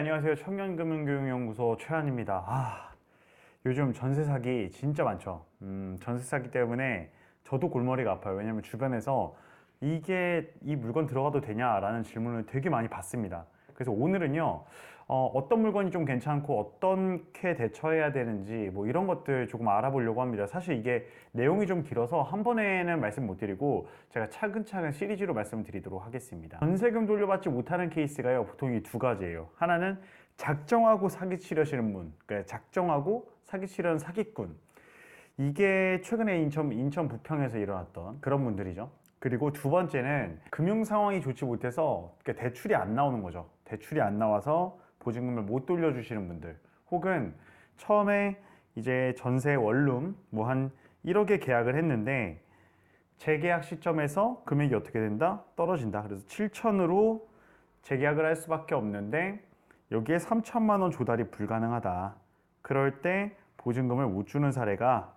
네, 안녕하세요. 청년금융교육연구소 최한입니다. 요즘 전세 사기 진짜 많죠. 전세 사기 때문에 저도 골머리가 아파요. 왜냐면 주변에서 이 물건 들어가도 되냐라는 질문을 되게 많이 받습니다. 그래서 오늘은요, 어떤 물건이 좀 괜찮고 어떻게 대처해야 되는지 뭐 이런 것들 조금 알아보려고 합니다. 사실 이게 내용이 좀 길어서 한 번에는 말씀 못 드리고 제가 차근차근 시리즈로 말씀드리도록 하겠습니다. 전세금 돌려받지 못하는 케이스가요, 보통 이 두 가지예요. 하나는 작정하고 사기치려시는 분, 그러니까 작정하고 사기치려는 사기꾼. 이게 최근에 인천 부평에서 일어났던 그런 분들이죠. 그리고 두 번째는 금융 상황이 좋지 못해서 그러니까 대출이 안 나오는 거죠. 대출이 안 나와서 보증금을 못 돌려주시는 분들, 혹은 처음에 이제 전세 원룸 뭐 한 1억에 계약을 했는데 재계약 시점에서 금액이 어떻게 된다? 떨어진다. 그래서 7천으로 재계약을 할 수밖에 없는데 여기에 3천만 원 조달이 불가능하다. 그럴 때 보증금을 못 주는 사례가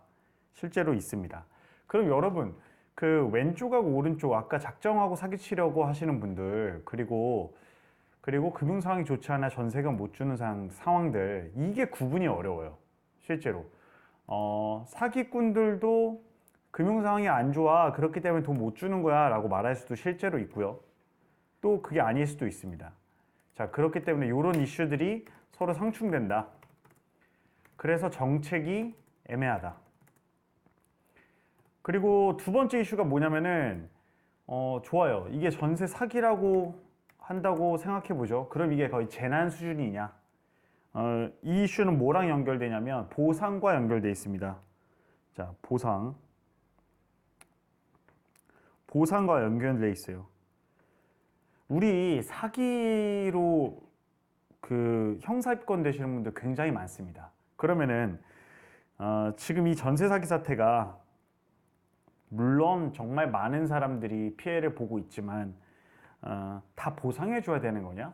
실제로 있습니다. 그럼 여러분, 그 왼쪽하고 오른쪽 아까 작정하고 사기치려고 하시는 분들, 그리고 금융 상황이 좋지 않아 전세금 못 주는 상황들, 이게 구분이 어려워요. 실제로 사기꾼들도 금융 상황이 안 좋아, 그렇기 때문에 돈 못 주는 거야 라고 말할 수도 실제로 있고요. 또 그게 아닐 수도 있습니다. 자, 그렇기 때문에 이런 이슈들이 서로 상충된다. 그래서 정책이 애매하다. 그리고 두 번째 이슈가 뭐냐면은 좋아요. 이게 전세 사기라고 한다고 생각해 보죠. 그럼 이게 거의 재난 수준이냐? 이 이슈는 뭐랑 연결되냐면 보상과 연결되어 있습니다. 자, 보상과 연결되어 있어요. 우리 사기로 그 형사 입건 되시는 분들 굉장히 많습니다. 그러면은 지금 이 전세 사기 사태가 물론 정말 많은 사람들이 피해를 보고 있지만 다 보상해 줘야 되는 거냐?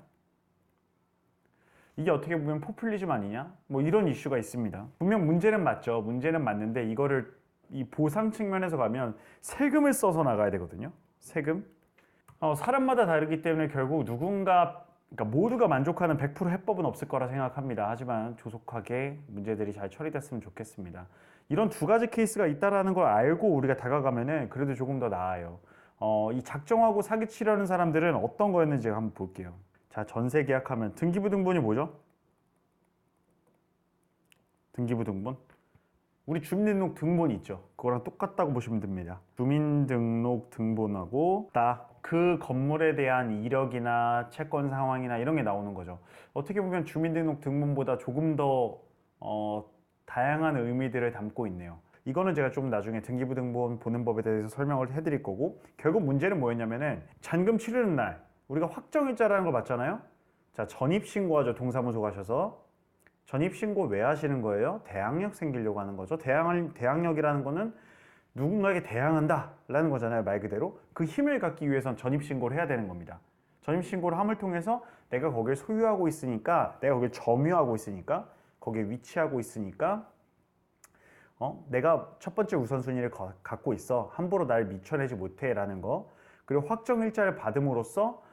이게 어떻게 보면 포퓰리즘 아니냐? 뭐 이런 이슈가 있습니다. 분명 문제는 맞죠. 문제는 맞는데 이거를 이 보상 측면에서 가면 세금을 써서 나가야 되거든요. 세금. 사람마다 다르기 때문에 결국 그러니까 모두가 만족하는 100% 해법은 없을 거라 생각합니다. 하지만 조속하게 문제들이 잘 처리됐으면 좋겠습니다. 이런 두 가지 케이스가 있다는 걸 알고 우리가 다가가면은 그래도 조금 더 나아요. 이 작정하고 사기치려는 사람들은 어떤 거였는지 한번 볼게요. 자, 전세 계약하면 등기부등본이 뭐죠? 등기부등본. 우리 주민등록 등본이 있죠. 그거랑 똑같다고 보시면 됩니다. 주민등록 등본하고 딱 그 건물에 대한 이력이나 채권 상황이나 이런 게 나오는 거죠. 어떻게 보면 주민등록 등본보다 조금 더 다양한 의미들을 담고 있네요. 이거는 제가 좀 나중에 등기부등본 보는 법에 대해서 설명을 해드릴 거고, 결국 문제는 뭐였냐면은 잔금 치르는 날 우리가 확정일자라는 걸 봤잖아요. 자, 전입신고하죠. 동사무소 가셔서. 전입신고 왜 하시는 거예요? 대항력 생기려고 하는 거죠. 대항력이라는 거는 누군가에게 대항한다 라는 거잖아요. 말 그대로. 그 힘을 갖기 위해선 전입신고를 해야 되는 겁니다. 전입신고를 함을 통해서 내가 거기를 소유하고 있으니까, 내가 거기를 점유하고 있으니까, 거기에 위치하고 있으니까 내가 첫 번째 우선순위를 갖고 있어. 함부로 날 미쳐내지 못해 라는 거. 그리고 확정일자를 받음으로써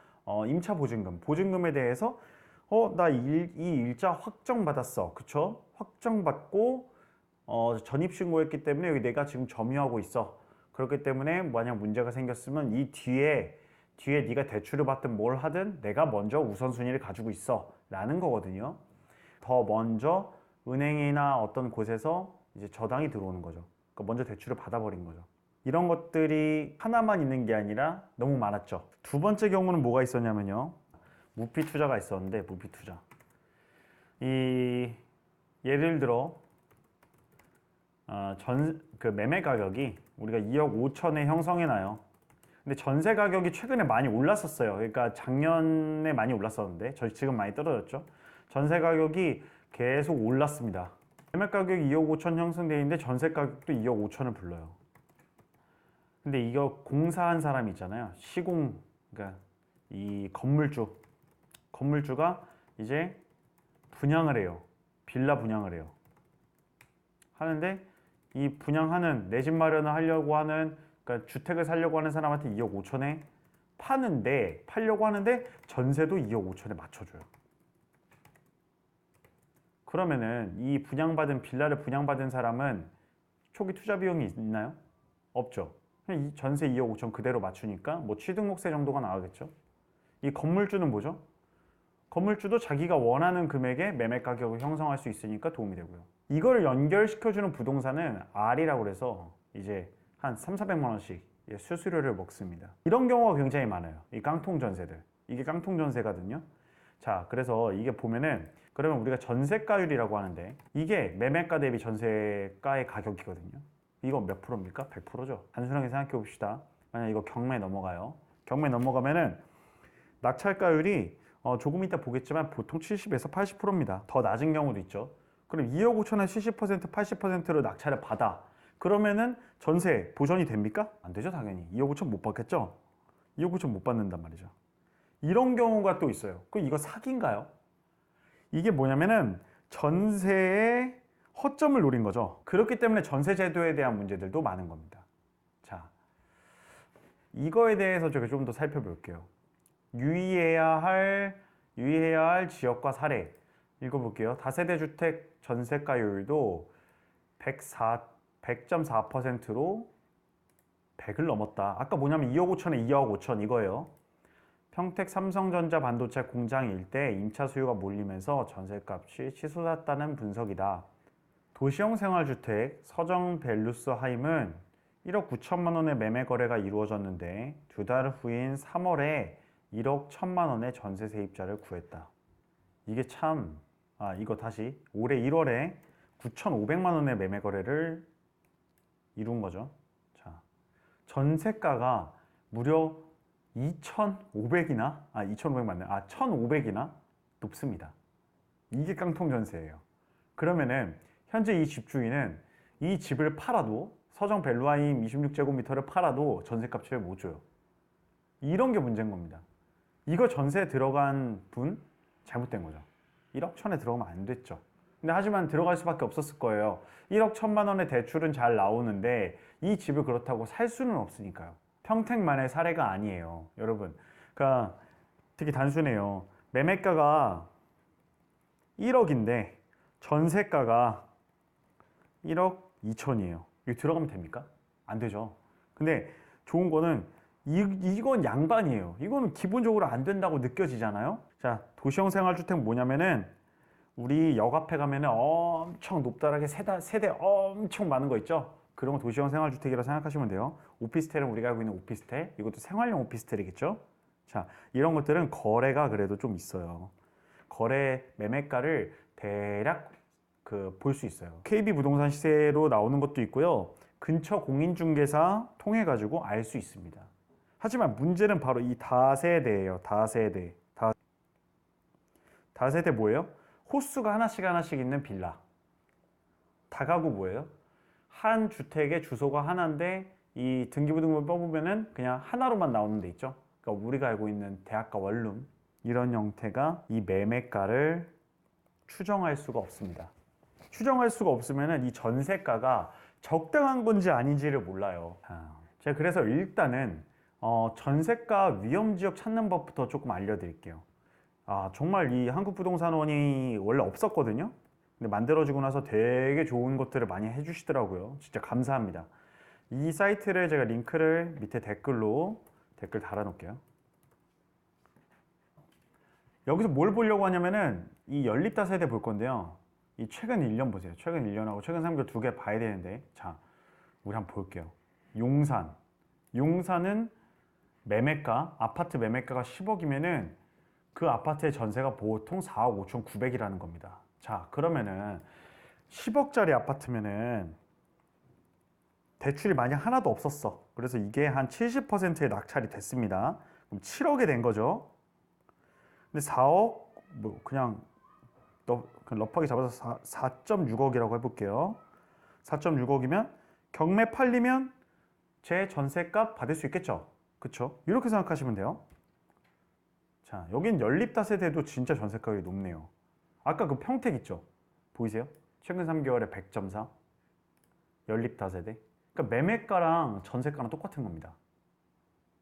임차 보증금에 대해서 나 이 일자 확정받았어. 그쵸? 확정받고 전입신고했기 때문에 여기 내가 지금 점유하고 있어. 그렇기 때문에 만약 문제가 생겼으면 이 뒤에 네가 대출을 받든 뭘 하든 내가 먼저 우선순위를 가지고 있어 라는 거거든요. 더 먼저 은행이나 어떤 곳에서 이제 저당이 들어오는 거죠. 그러니까 먼저 대출을 받아버린 거죠. 이런 것들이 하나만 있는 게 아니라 너무 많았죠. 두 번째 경우는 뭐가 있었냐면요, 무피 투자가 있었는데, 무피 투자. 예를 들어 그 매매 가격이 우리가 2억 5천에 형성해 놔요. 근데 전세 가격이 최근에 많이 올랐었어요. 그러니까 작년에 많이 올랐었는데 지금 많이 떨어졌죠. 전세 가격이 계속 올랐습니다. 매매 가격이 2억 5천 형성되어 있는데 전세 가격도 2억 5천을 불러요. 근데 이거 공사한 사람이 있잖아요. 그러니까 이 건물주가 이제 분양을 해요. 빌라 분양을 해요. 하는데 이 분양하는, 내 집 마련을 하려고 하는, 그러니까 주택을 살려고 하는 사람한테 2억 5천에 팔려고 하는데 전세도 2억 5천에 맞춰줘요. 그러면은 이 분양받은 빌라를 분양받은 사람은 초기 투자 비용이 있나요? 없죠. 그냥 이 전세 2억 5천 그대로 맞추니까 뭐 취등록세 정도가 나가겠죠. 이 건물주는 뭐죠? 건물주도 자기가 원하는 금액의 매매 가격을 형성할 수 있으니까 도움이 되고요. 이거를 연결시켜주는 부동산은 R이라고 그래서 이제 한 3, 400만 원씩 수수료를 먹습니다. 이런 경우가 굉장히 많아요. 이 깡통 전세들. 이게 깡통 전세거든요. 자, 그래서 이게 보면은 그러면 우리가 전세가율이라고 하는데 이게 매매가 대비 전세가의 가격이거든요. 이거 몇 프로입니까? 100%죠. 단순하게 생각해 봅시다. 만약 이거 경매 넘어가요. 경매 넘어가면은 낙찰가율이 조금 이따 보겠지만 보통 70에서 80%입니다. 더 낮은 경우도 있죠. 그럼 2억 5천에 70%, 80%로 낙찰을 받아. 그러면은 전세 보전이 됩니까? 안 되죠, 당연히. 2억 5천 못 받겠죠? 2억 5천 못 받는단 말이죠. 이런 경우가 또 있어요. 그럼 이거 사기인가요? 이게 뭐냐면은 전세의 허점을 노린 거죠. 그렇기 때문에 전세 제도에 대한 문제들도 많은 겁니다. 자, 이거에 대해서 제가 좀 더 살펴볼게요. 유의해야 할 지역과 사례 읽어볼게요. 다세대 주택 전세가율도 100.4%로 100을 넘었다. 아까 뭐냐면 2억 5천에 2억 5천 이거예요. 평택 삼성전자 반도체 공장 일대 임차 수요가 몰리면서 전세값이 치솟았다는 분석이다. 도시형 생활주택 서정 벨루스 하임은 1억 9천만 원의 매매 거래가 이루어졌는데 두 달 후인 3월에 1억 1천만 원의 전세 세입자를 구했다. 이게 참, 이거 다시 올해 1월에 9,500만 원의 매매 거래를 이룬 거죠. 자, 전세가가 무려 2,500이나 2,500 맞네. 1,500이나 높습니다. 이게 깡통 전세예요. 그러면은 현재 이 집주인은 이 집을 팔아도 서정 벨루아임 26제곱미터를 팔아도 전세값을 못 줘요. 이런 게 문제인 겁니다. 이거 전세 들어간 분 잘못된 거죠. 1억 천에 들어가면 안 됐죠. 근데 하지만 들어갈 수밖에 없었을 거예요. 1억 1천만 원의 대출은 잘 나오는데 이 집을 그렇다고 살 수는 없으니까요. 평택만의 사례가 아니에요, 여러분. 그러니까 되게 단순해요. 매매가가 1억인데 전세가가 1억 2천이에요. 이거 들어가면 됩니까? 안 되죠. 근데 좋은 거는 이건 양반이에요. 이거는 기본적으로 안 된다고 느껴지잖아요. 자, 도시형 생활주택 뭐냐면은 우리 역 앞에 가면은 엄청 높다랗게 세대 엄청 많은 거 있죠. 그런 거 도시형 생활주택이라고 생각하시면 돼요. 오피스텔은 우리가 알고 있는 오피스텔, 이것도 생활용 오피스텔이겠죠. 자, 이런 것들은 거래가 그래도 좀 있어요. 거래 매매가를 대략 볼 수 있어요. KB 부동산 시세로 나오는 것도 있고요. 근처 공인중개사 통해 가지고 알 수 있습니다. 하지만 문제는 바로 이 다세대예요. 다세대. 다세대 뭐예요? 호수가 하나씩 있는 빌라. 다가구 뭐예요? 한 주택의 주소가 하나인데 이 등기부등본 뽑으면은 그냥 하나로만 나오는 데 있죠. 그러니까 우리가 알고 있는 대학가 원룸, 이런 형태가 이 매매가를 추정할 수가 없습니다. 추정할 수가 없으면은 이 전세가가 적당한 건지 아닌지를 몰라요. 제가 그래서 일단은 전세가 위험지역 찾는 법부터 조금 알려드릴게요. 정말 이 한국부동산원이 원래 없었거든요. 근데 만들어지고 나서 되게 좋은 것들을 많이 해주시더라고요. 진짜 감사합니다. 이 사이트를 제가 링크를 밑에 댓글 달아놓을게요. 여기서 뭘 보려고 하냐면은 이 연립다세대 볼 건데요. 이 최근 1년 보세요. 최근 1년하고 최근 3개월 두 개 봐야 되는데, 자, 우리 한번 볼게요. 용산은 매매가, 아파트 매매가가 10억이면은 그 아파트의 전세가 보통 4억 5천 9백이라는 겁니다. 자, 그러면은 10억짜리 아파트면은 대출이 만약 하나도 없었어. 그래서 이게 한 70%의 낙찰이 됐습니다. 그럼 7억에 된 거죠. 근데 4억, 뭐 그냥 러프하게 잡아서 4.6억이라고 해볼게요. 4.6억이면 경매 팔리면 제 전세값 받을 수 있겠죠. 그쵸? 이렇게 생각하시면 돼요. 자, 여긴 연립다세대도 진짜 전세가격이 높네요. 아까 그 평택 있죠? 보이세요? 최근 3개월에 100.4 연립다세대. 그러니까 매매가랑 전세가랑 똑같은 겁니다.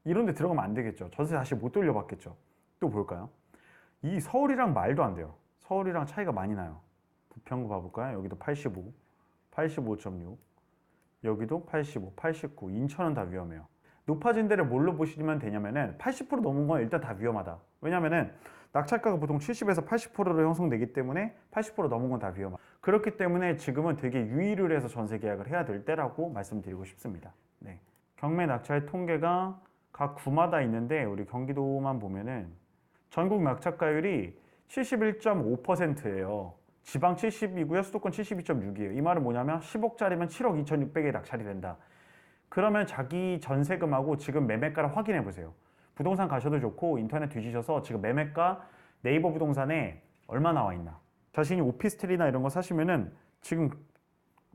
이런 데 들어가면 안 되겠죠. 전세 다시 못 돌려받겠죠. 또 볼까요? 이 서울이랑 말도 안 돼요. 서울이랑 차이가 많이 나요. 부평구 봐볼까요? 여기도 85, 85.6, 여기도 85, 89. 인천은 다 위험해요. 높아진 데를 뭘로 보시면 되냐면은 80% 넘은 건 일단 다 위험하다. 왜냐면은 낙찰가가 보통 70에서 80%로 형성되기 때문에 80% 넘은 건 다 위험하다. 그렇기 때문에 지금은 되게 유의를 해서 전세 계약을 해야 될 때라고 말씀드리고 싶습니다. 네. 경매 낙찰 통계가 각 구마다 있는데 우리 경기도만 보면은 전국 낙찰가율이 71.5%예요. 지방 70이고요. 수도권 72.6이에요. 이 말은 뭐냐면 10억짜리면 7억 2,600에 낙찰이 된다. 그러면 자기 전세금하고 지금 매매가를 확인해 보세요. 부동산 가셔도 좋고 인터넷 뒤지셔서 지금 매매가 네이버 부동산에 얼마 나와 있나. 자신이 오피스텔이나 이런 거 사시면은 지금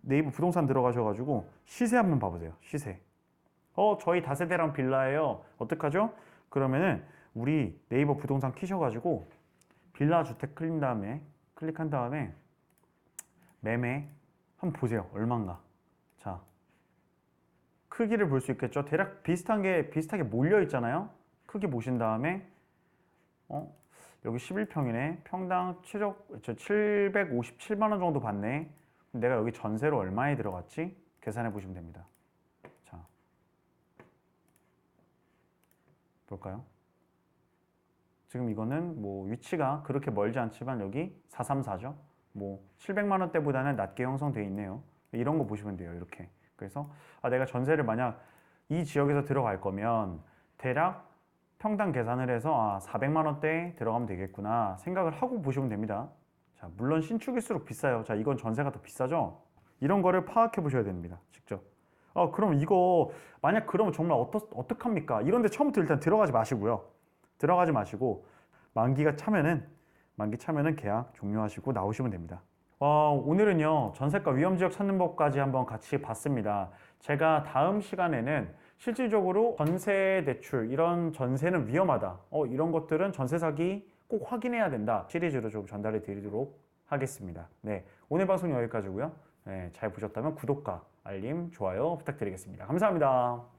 네이버 부동산 들어가셔가지고 시세 한번 봐보세요. 시세. 저희 다세대랑 빌라예요. 어떡하죠? 그러면은 우리 네이버 부동산 키셔가지고 빌라 주택 클릭한 다음에 매매 한번 보세요. 얼마인가. 자, 크기를 볼 수 있겠죠. 대략 비슷하게 몰려 있잖아요. 크기 보신 다음에 여기 11평이네. 평당 757만 원 정도 받네. 내가 여기 전세로 얼마에 들어갔지? 계산해 보시면 됩니다. 자, 볼까요? 지금 이거는 뭐 위치가 그렇게 멀지 않지만 여기 434죠. 뭐 700만 원대보다는 낮게 형성되어 있네요. 이런 거 보시면 돼요. 이렇게. 그래서 내가 전세를 만약 이 지역에서 들어갈 거면 대략 평당 계산을 해서 400만 원대에 들어가면 되겠구나 생각을 하고 보시면 됩니다. 자, 물론 신축일수록 비싸요. 자, 이건 전세가 더 비싸죠. 이런 거를 파악해 보셔야 됩니다. 직접. 그럼 이거 만약 그러면 정말 어떡합니까? 이런 데 처음부터 일단 들어가지 마시고요. 들어가지 마시고 만기 차면은 계약 종료하시고 나오시면 됩니다. 오늘은요 전세가 위험지역 찾는 법까지 한번 같이 봤습니다. 제가 다음 시간에는 실질적으로 전세 대출, 이런 전세는 위험하다, 이런 것들은 전세 사기 꼭 확인해야 된다 시리즈로 좀 전달해 드리도록 하겠습니다. 네, 오늘 방송 여기까지고요. 네, 잘 보셨다면 구독과 알림, 좋아요 부탁드리겠습니다. 감사합니다.